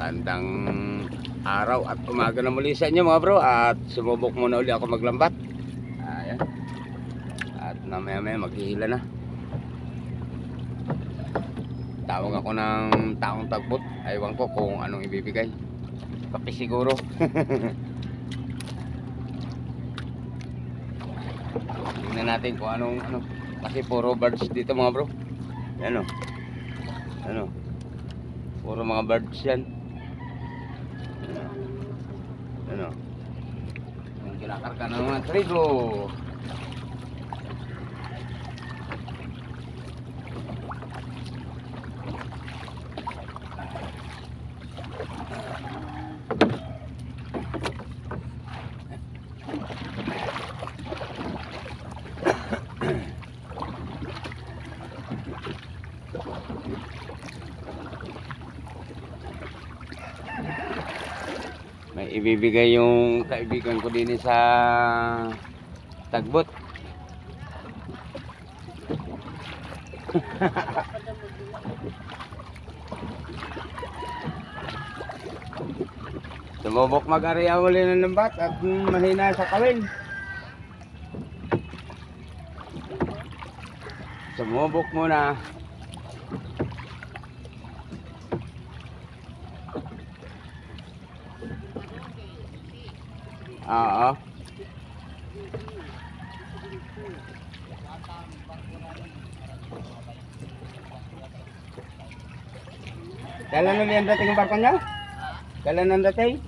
Magandang araw at umaga na muli sa inyo mga bro. At sumubok muna uli ako maglambat. Ayan. At mamaya maghihila na. Tawag ako ng taong tagbot. Aywan ko kung anong ibibigay. Kape siguro. Tingnan natin kung anong ano. Kasi puro birds dito mga bro. Yan o. Ano? Puro mga birds yan. Ano? Yung kinakarga ng mga trigo. May ibibigay yung kaibigan ko din sa tagbot. Sumubok mag-area uli ng lambat at mahina sa kawin. Sumubok muna. Oo. Kailan ulit ang dating ang barko niya? Kailan ang dating?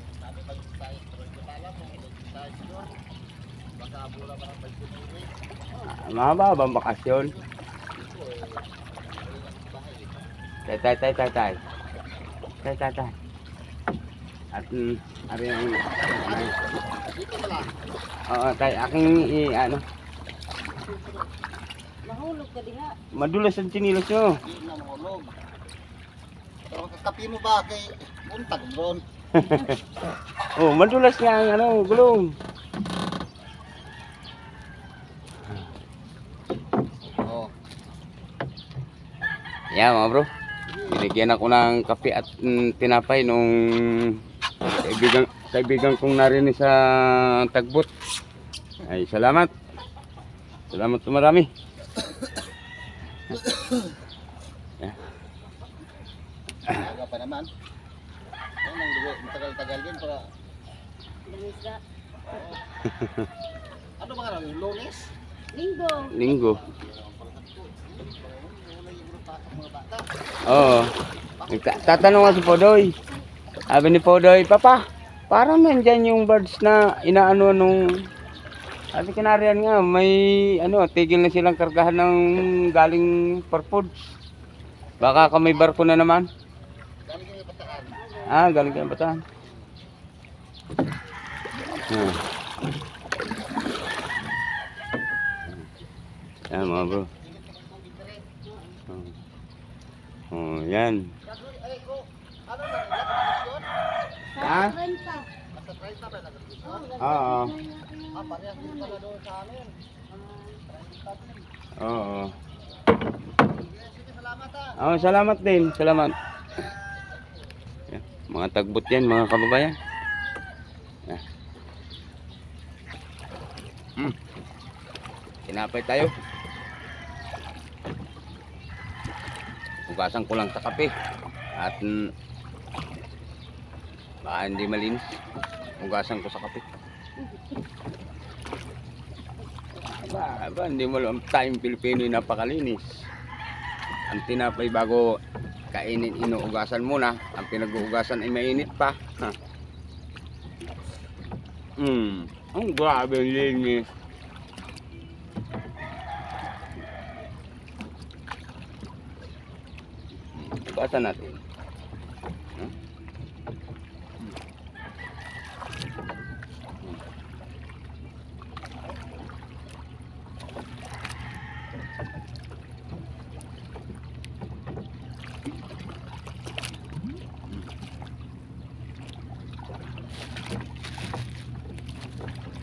Mahaba bang bakasyon? Tay. At ari ang oo tay aking ano mahulog ka diha madulas ang chinilos nyo. Hindi na mahulog pero kakapi mo ba kay untag bron. Oh madulas nga ang ano gulong. Oh yeah mga bro, binigyan ako ng kape at tinapay nung kaibigan kong narinig sa tagbot. Ay salamat marami. Aga pa naman matagal-tagal din para ano ba nga Lunes? Linggo. Oo. Tatanong nga si Podoy. Sabi ni Podoy, Papa, parang nandyan yung birds na inaano nung sabi kinarian nga, may ano, tigil na silang kargahan ng galing for foods. Baka may barko na naman. Galing kayo Bataan. Ah, galing kayo Bataan. Yan mga bro. Oh, yan. Ha? Basta 30 ba nag-desisyon? Oo. Parehas din pala doon sa amin. Oo. Sige, salamat ha. Oh, salamat din. Salamat. Yan. Mga tagbot yan, mga kababayan. Yan. Tinapay tayo. Hugasan ko lang sa kape. At baka hindi malinis. Hugasan ko sa kape. Aba, hindi mo alam tayong Pilipino yung napakalinis. Ang tinapay bago kainin, inuugasan muna. Ang pinag-uugasan ay mainit pa. Ang grabe ang linis. Ugasan natin.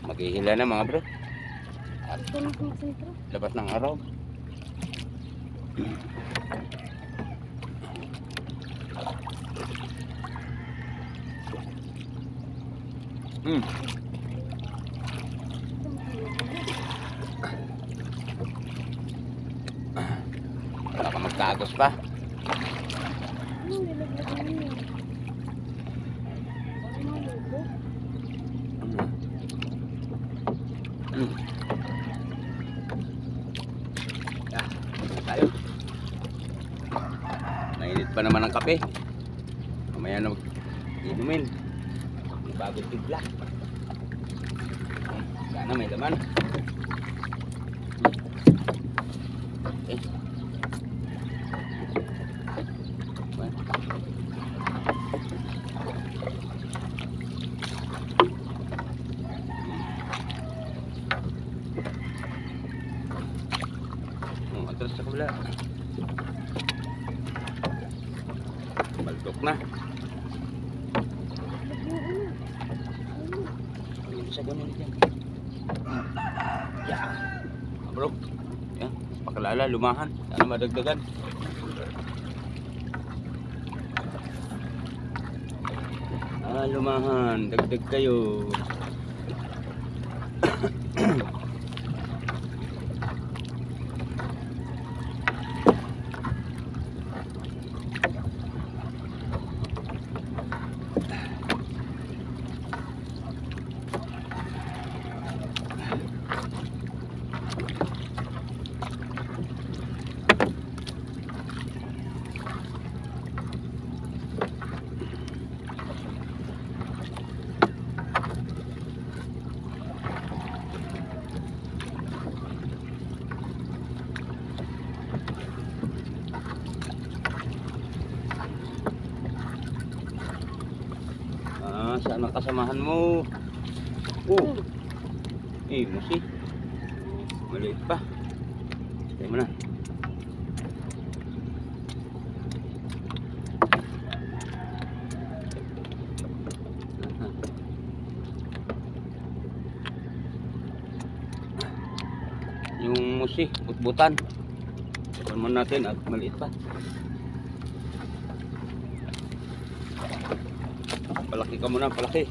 Maghihila na mga bro. At labas ng araw. Hmm. Wala ka magtagos pa. Hmm. Ah, tayo. Mainit pa naman ang kape. Mamaya na mag-inumin. Bago tigla. Sana may laman. Okay. Atras sa kabila. Baldok na. Sa ganun dyan. Yeah. Bro. Yan. Pakalala, lumahan. Sana madagdagan. Lumahan. Dagdag kayo. Saan ang kasamahan mo? Oh. Musi. Maliit pa. Tayo mo na. Yung musi, butbutan. Tignan mo natin at maliit pa. Palaki ka muna, palaki.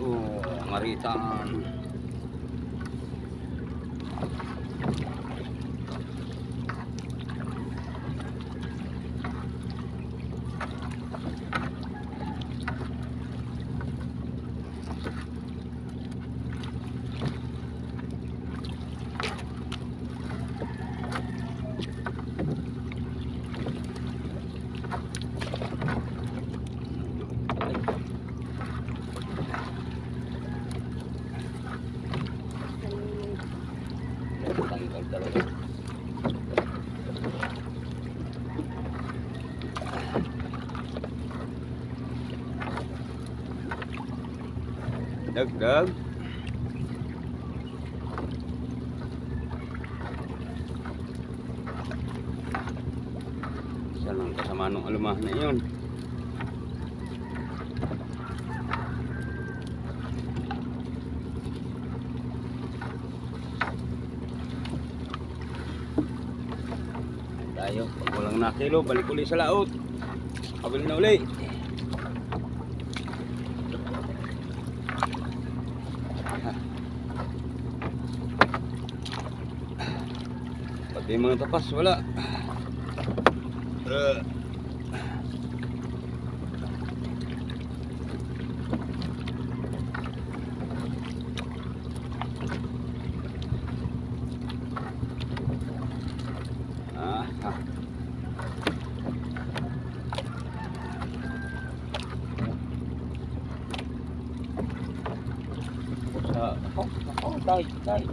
Oh, ngaritan. Tanggal talaga. Dagdag. Isa lang kasama nung alumahan na yun. Tayo, pag walang nakilo, balik uli sa laot. Kabili na uli. Pati mga tapas, wala. Tay.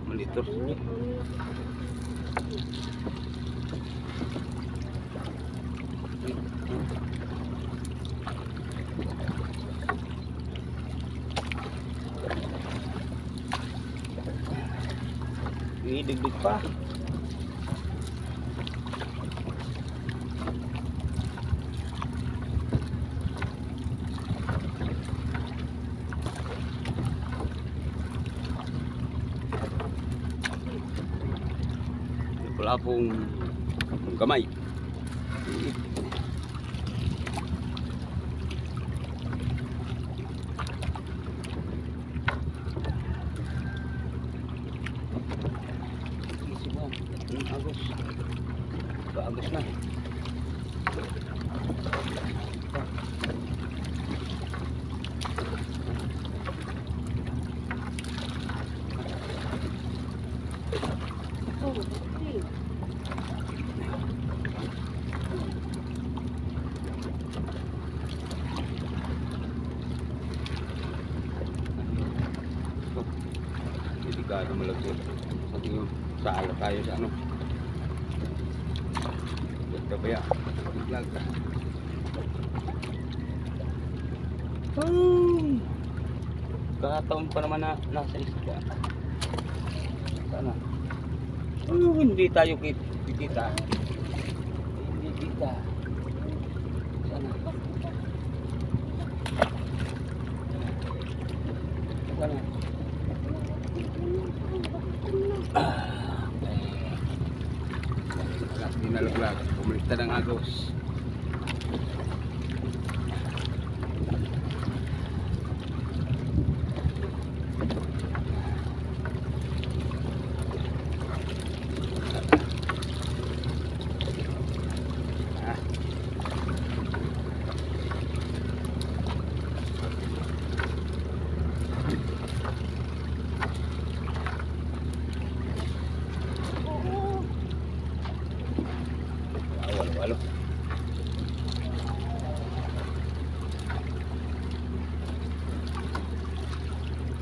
Malitor sini. Ini deg-deg pa. apong gamay. Agos. Agos na. Delikado malagyan. Sabi ko, saala tayo sa ano. Ganda ba yan? Biglag ka. Kakataon pa naman na nasa isda. Sana. Hindi tayo kita. Hindi kita. Sana. Sana. Dinalaglag, bumaliktad ang agos. Walo.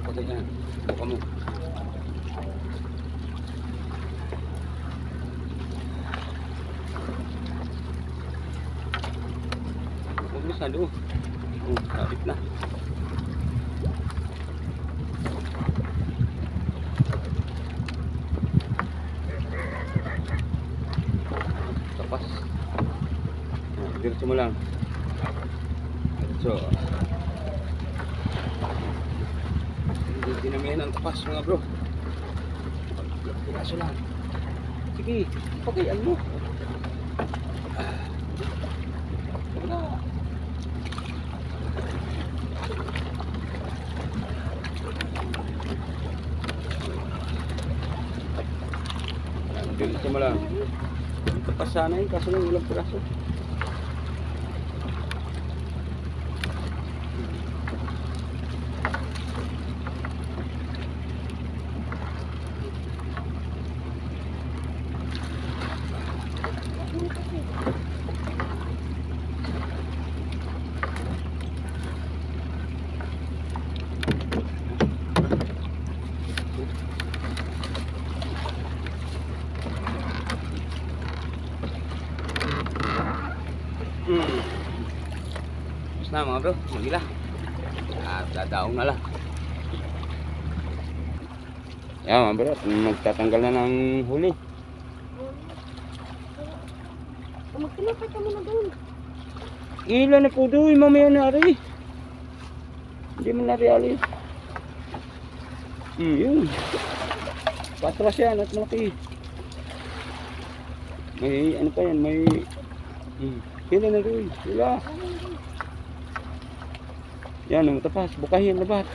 Pagod yan. Buka mo. Huwag mo sa loob. Kapit na. Tapas. Diretso mo lang. Diretso. Hindi dinamihan ang tapas mga bro. Diretso lang. Sige, pagayan mo. Wala. Diretso mo lang. Tapas sana yun, kaso lang ilang piraso. Tapos na mga bro, magila. At dadaong na lang. Yan mga bro, magtatanggal na ng huli. Magtinapay ka muna doon. Ilan na po doon, mamaya na rin. Hindi mo na reali. Yun. Patras yan at malaki. May ano pa yan, may... Ilan na doon, sila. Yan, ang tapas, bukahin labat.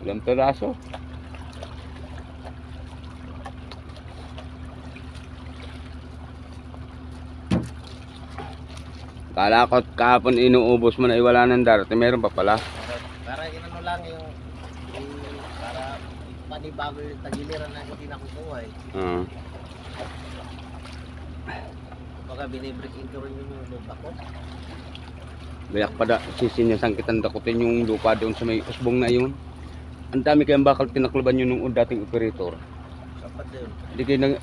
Ilang peraso. Kala ko kahapon inuubos mo na iwala ng darating, meron pa pala. Para inano lang yung para panibago yung tagiliran na hindi nakukuha eh. Baka binibreak into rin yung lupa ko. Bayak pa da, sisinyasan kitang dakutin yung lupa doon sa may usbong na yun. Ang dami kayang bakal tinakluban yun nung dating operator. Sapat yun. Hindi kayo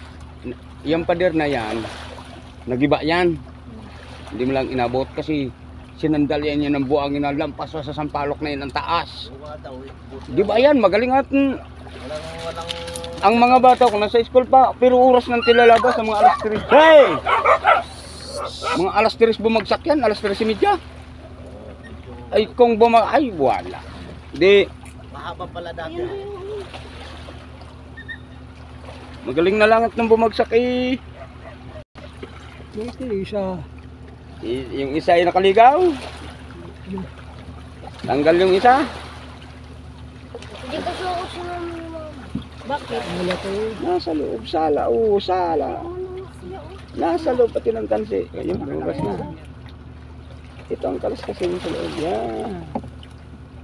yung pader na yan, nagiba yan. Hindi mo lang inabot kasi sinandal yan ng buhangin na lampas sa sampalok na yun ang taas. Di ba yan? Magaling at Walang ang mga bata ko nasa school pa pero oras ng tilalabas sa mga alas 3. Hey! Mga alas 3 bumagsak yan, alas 3:30. Ay, kung ay, wala. Di, Mahaba pala dati. Ayun ba yung ano? magaling na lang at nung bumagsak eh. Ito isa. Yung isa ay nakaligaw. Tanggal yung isa. Hindi ko suot si mama ni mama. Bakit? Wala ko yun. Nasa loob, sala. Oo, sala. Ano na siya oh. Nasa loob pati ng tansi. Ayun, bukas na. Ito ang kalas kasi yung sa loob. Yan.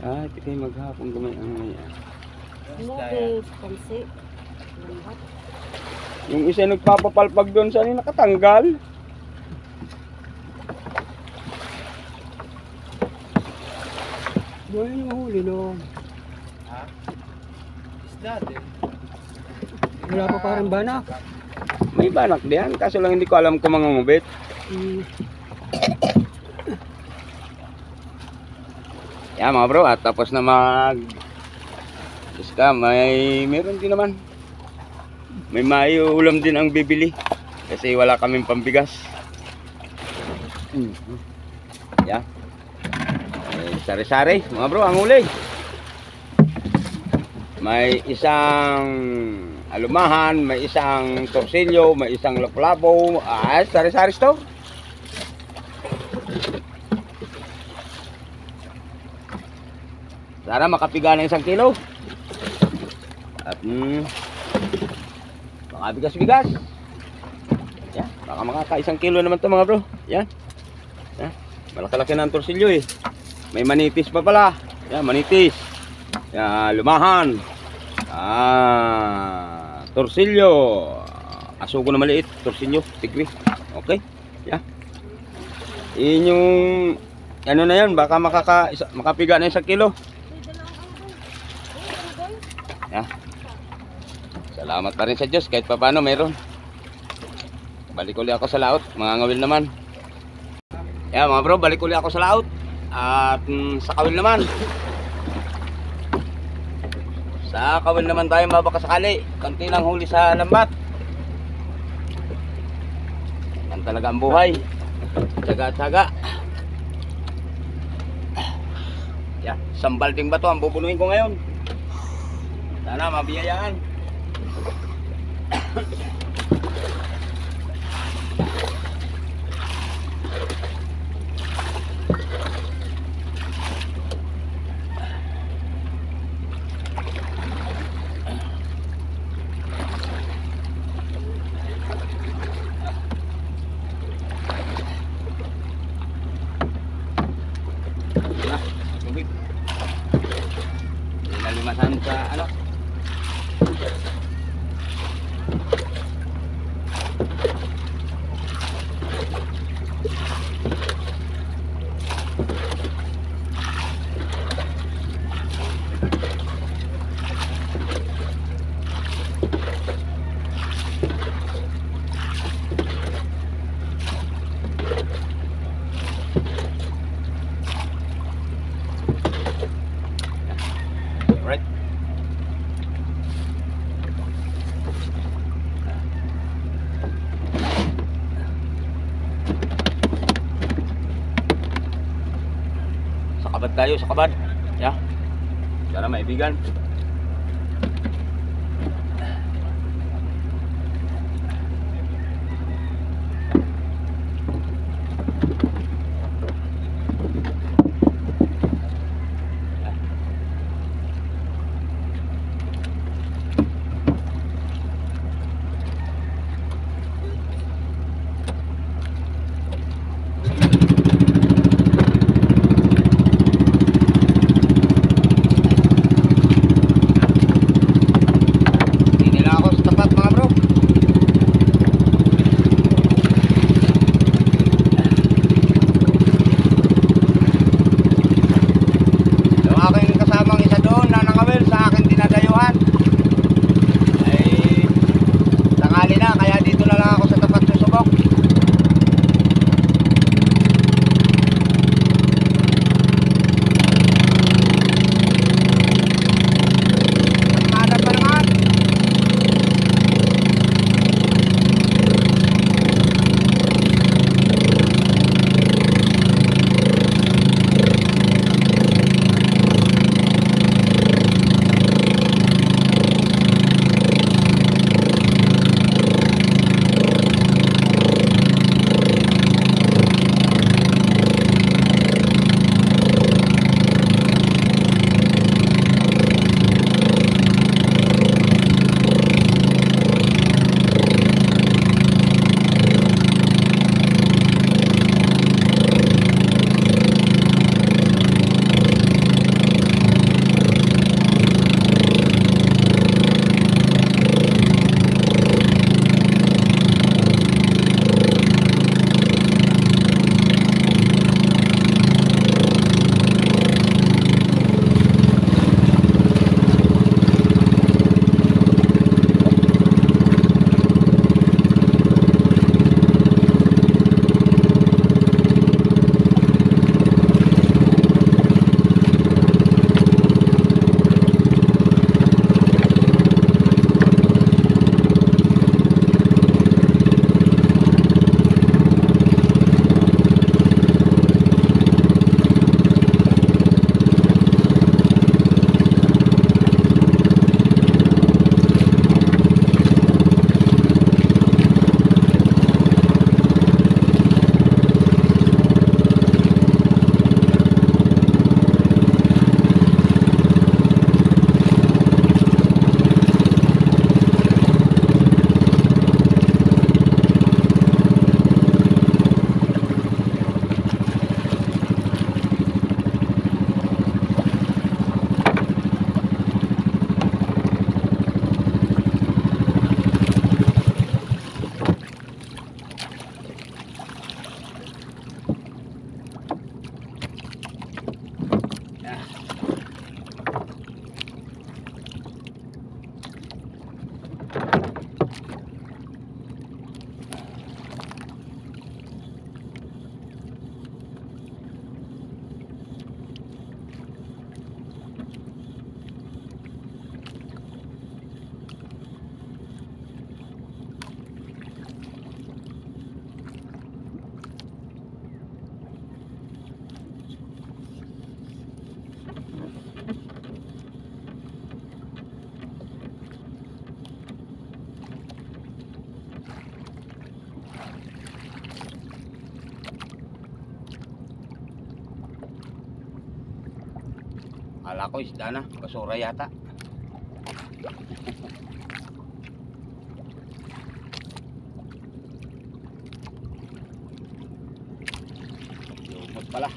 Ah, ito kayo maghapon gumayon ngayon. Noodles, pansi. Lambat. Yung isa nagpapapalpag doon sa nakatanggal. Buhay yung huli no. Ha? Isda din. Wala pa parang banak. May banak diyan, kaso lang hindi ko alam kung mangungubit. Yan mga bro, at tapos na iska, meron din naman. May ulam din ang bibili kasi wala kaming pambigas. Yan. Sari-sari mga bro, ang uli. May isang alumahan, may isang torsilyo, may isang lapu-lapu. Sari-sari store. Sana makapiga ng 1 kilo. At makabigas-bigas. Yan, baka makaka 1 kilo naman to mga bro. Yan. Yan. Malaki-laki na ang torsilyo eh. May manitis pa pala. Yan, manitis. Yan, lumahan. Torsilyo. Asugo na maliit, torsilyo, tigri. Okay? Yan. Yun yung ano na yan, baka makapiga na 1 kilo. Ya. Salamat pa rin sa Diyos kahit pa paano meron. Balik uli ako sa laot, mga ngawil naman. Ya mga bro, balik uli ako sa laot. At sa kawil naman. Sa kawil naman tayo mabaka sakali. Kanti lang huli sa lambat. Yan talaga ang buhay. Tsaga-tsaga. Ya, sambalding ba to ang bubunuhin ko ngayon? Sana mabiyayaan. Nah, tubig. Nalimasan sa ano? Alright. Sakabad tayo, sakabad. Yeah. Sana maibigan. Kala ko isda na, basura yata. Lumot pala.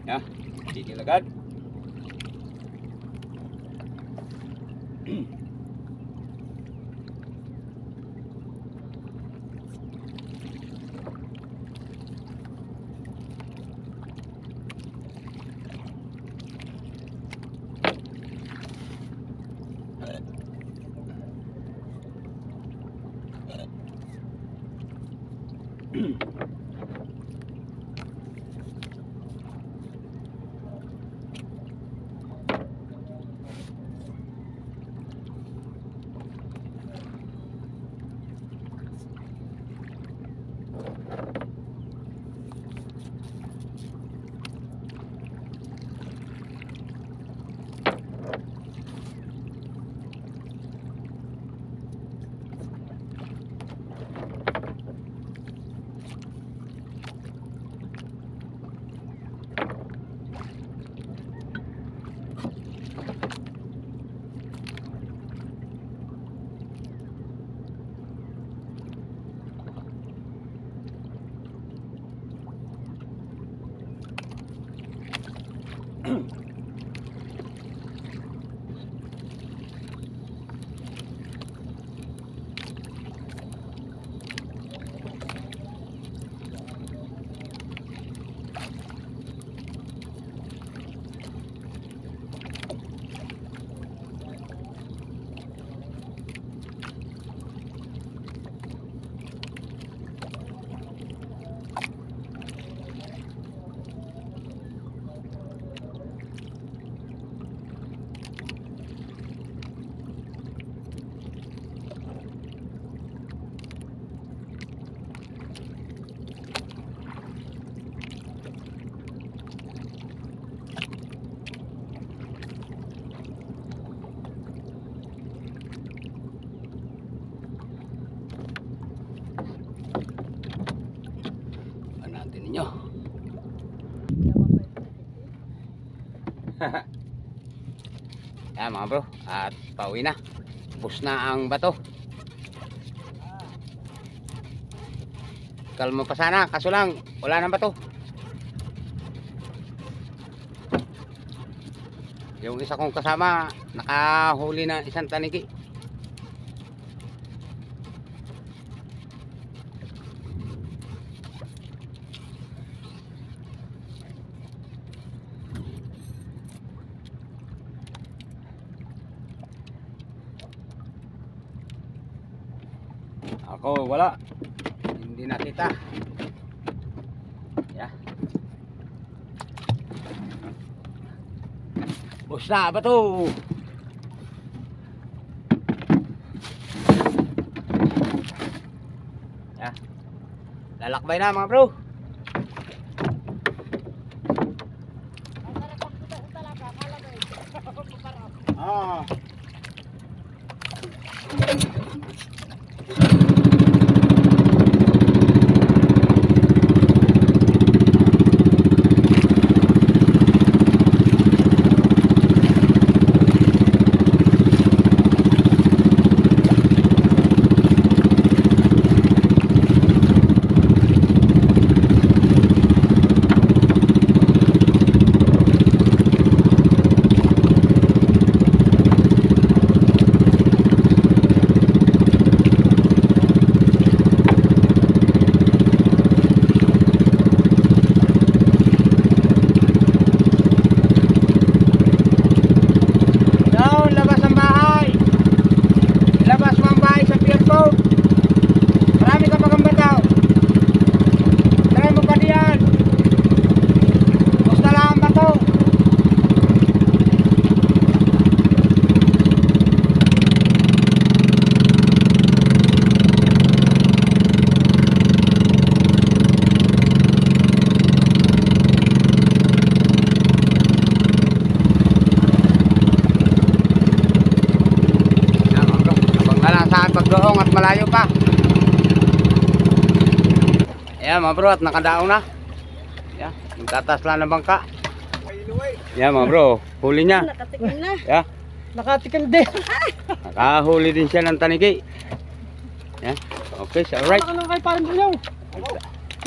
Ya, tigil agad. Ninyo. Yan mga bro, at pauwi na. Push na ang bato. Kalma pa sana, kaso lang wala nang bato. Yung isa kong kasama nakahuli na isang taniki. Ako wala, hindi nakita. Yeah. Basta ba to? Yeah. Lalakbay na mga bro. Ah. pagdoong at malayo pa. Ayan mga bro, at nakadaong na. Ayan, magtatas lang ng bangka. Ayan mga bro, huli niya. Nakatikim na. Ayan, Nakatikim din. nakahuli din siya ng tanigi. Ayan, okay, so alright. Ano kay parang bunyaw?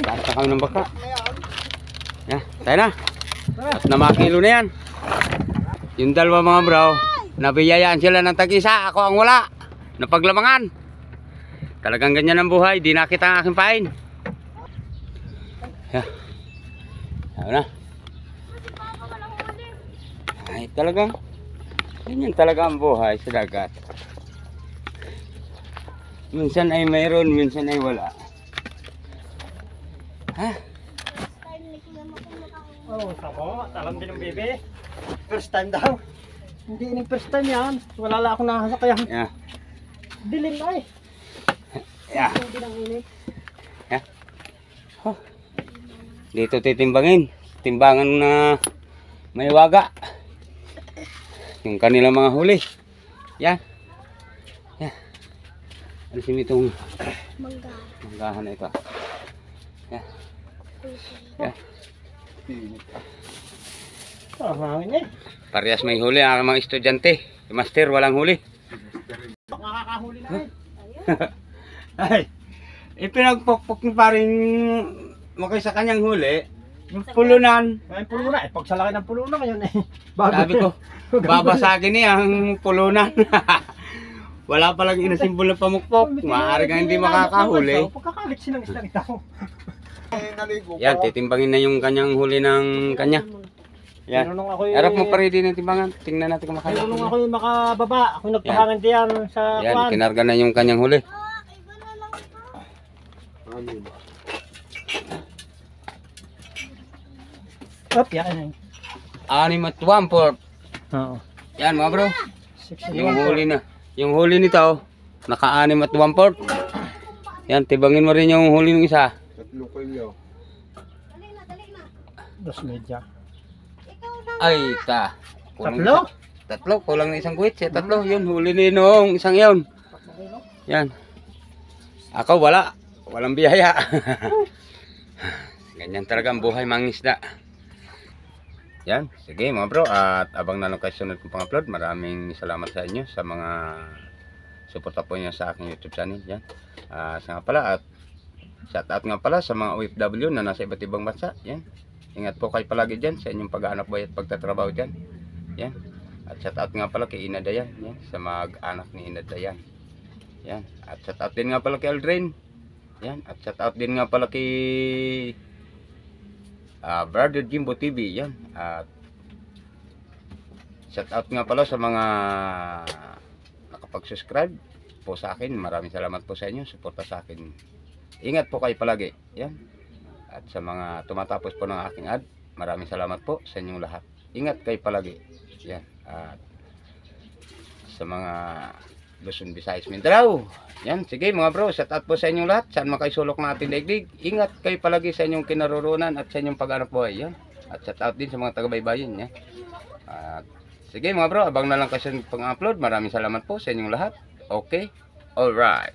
Basta kami ng bangka. Ayan, tayo na. At namakilo na yan. Yung dalawa mga bro, nabiyayaan sila ng tag-isa. Ako ang wala. Napaglamangan. Talagang ganyan ang buhay. Di nakita ang aking pain. Yeah. Ano na? Ay talagang ganyan talaga ang buhay sa dagat. Minsan ay mayroon, minsan ay wala. Ha? Oh, sabo. Talam din ng bebe. First time daw. Hindi ini first time yan. Wala lang ako nakasakyan. Yeah. Dilim na eh. Yeah. Hindi nang init. Yeah. Oh. Dito titimbangin. Timbangan na may waga. Yung kanilang mga huli. Yan. Yan. Alisin mo itong Mangga. manggahan na ito. Yan. Yan. Ah, hangin eh. Parehas may huli ang mga estudyante. Si Master walang huli. Nakakahuli na eh. Ay. Ipinagpokpok ni paring makay sa kanyang huli. Yung pulunan. May pulo na eh. Pag sa laki ng pulo na ngayon eh. Sabi ko, babasagin niya ang pulunan. Wala palang inasimbol na pamukpok. Maaari ka hindi makakahuli. Pagkakalit silang isang ito. Yan, titimbangin na yung kanyang huli ng kanya. Yan. Tinanong ako Harap mo pa rin din ang timbangan. Tingnan natin kung makaya. Tinanong ako yung makababa. Ako nagpahangin diyan sa Yan, kwan. kinarga na yung kanyang huli. Up, yan. 6 at 1/4. Oo. Yan mga bro. Yung huli na. Yung huli nito, naka-6 at 1/4. Yan, tibangin mo rin yung huli ng isa. Dos media. Ay, ta. Tatlo? Tatlo, kulang na isang guwit. Siya tatlo, yun, huli ni nung isang yun. Yan. Ako wala. Walang biyaya. Ganyan talaga ang buhay mangisda. Yan, sige mga bro. At abang na lang kayo sunod kong pang-upload. Maraming salamat sa inyo sa mga suporta po niyo sa aking YouTube channel. Yan. Sa nga pala at shout out nga pala sa mga OFW na nasa iba't ibang bansa. Yan. Ingat po kayo palagi dyan sa inyong pag-aanak buhay at pagtatrabaho dyan. Yan. At shout out nga pala kay Ina Dayan. Yan. Sa mag-anak ni Ina Dayan. Yan. At shout out din nga pala kay Aldrin. Yan. At shout out din nga pala kay Brother Jimbo TV. Yan. At shout out nga pala sa mga nakapag-subscribe po sa akin. Maraming salamat po sa inyo. Suporta sa akin. Ingat po kayo palagi. Yan. At sa mga tumatapos po ng aking ad, maraming salamat po sa inyong lahat. Ingat kayo palagi. Yan. At sa mga Luzon, Visayas, Mindanao. Yan. Sige mga bro, shout out po sa inyong lahat. Saan makaisulok ng ating daigdig. Ingat kayo palagi sa inyong kinaroroonan at sa inyong pag-anak buhay. Yan. At shout out din sa mga taga-baybayin. Yan. At sige mga bro, abang na lang kasi pang-upload. Maraming salamat po sa inyong lahat. Okay? Alright.